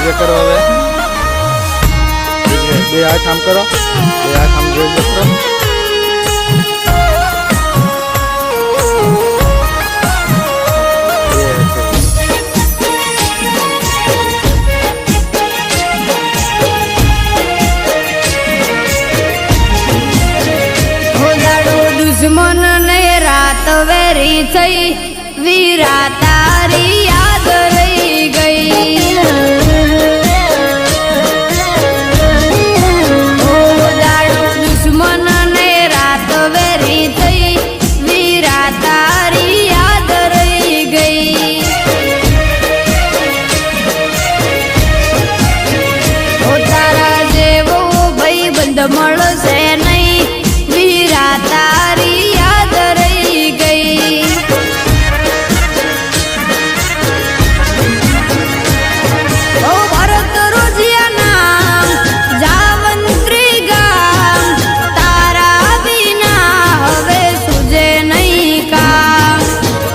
જોજે કરો હવે બે હાથ આમ કરો બે હાથ આમ જોજે કરો दुश्मन ने रात वेरी थई वीरा तारी याद रही गई दुश्मन ने रात वेरी थई वीरा तारी याद रही गई ओ तारा जेवो भाई बंद मळशे नहीं वीरा तारी याद रही गई ओ भरत रोजिया नाम जावंत्री गाम तारा बिना हवे सुजे नहीं काम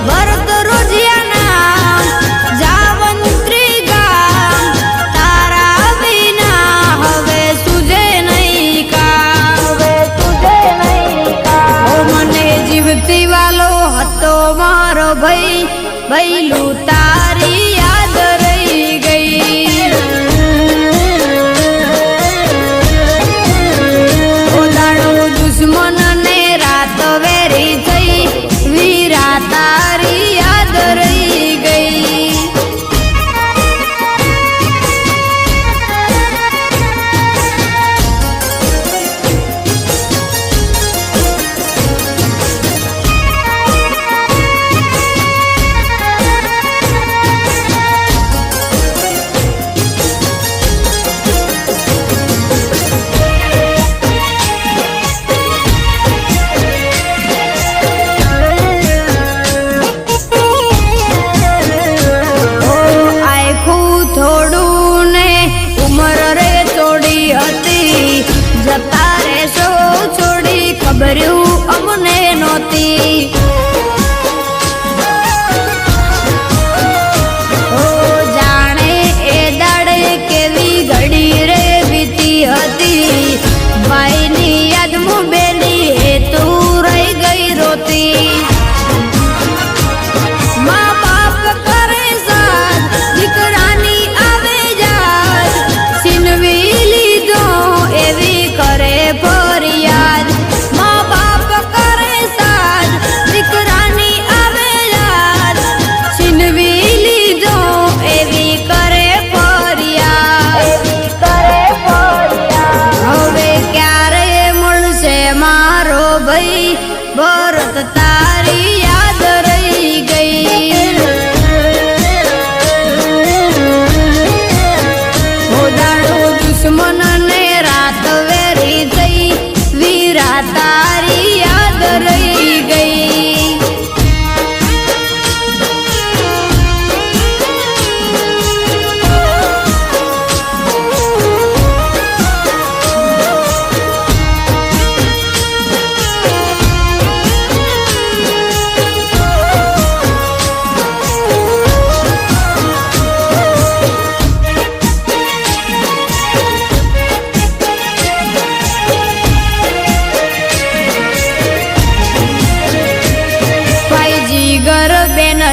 भरत रोजिया नाम जावंत्री गाम तारा बिना हवे सुजे नहीं काम जीवती वालो हतो मारो भाई भैलू तारी याद रही गई ओदाड़ो दुश्मन ने रात वेरी थई वीरा तारी याद रही गई जता रे सो छोड़ी खबरू अमने नोती ओ जाने ए दाड़े केवी घड़ी रे बीती हती भाई नी याद मु बेली हे तू रही गई रोती माँ बाप करे साथ दीकरानी आवे जात सिनवी लीधो एवी करे फरियाद माँ बाप करे साथ दीकरानी आवे याद छिनवी लीधो एवी करे फरियाद हवे क्यारे मुळशे मारो भाई भरत तारी याद रही गई ओदाड़ो दुश्मन ने रात वेरी थई वीरा तारी याद रही गई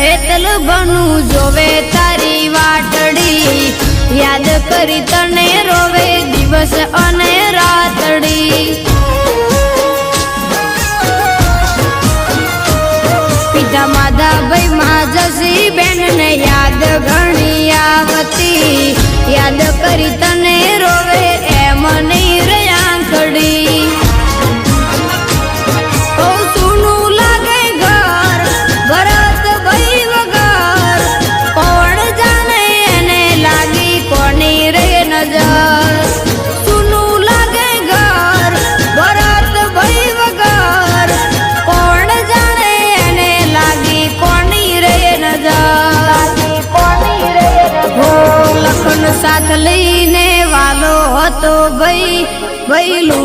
हेतल बनू जोवे तारी वाटड़ी याद करी तने रोवे दिवस अने रातड़ी पिता माधा भाई माजसी बेन ने याद घणी आवती याद करी तने रोवे एम नहीं रे आंखड़ी साथ लईने वालो हतो भाई भैलू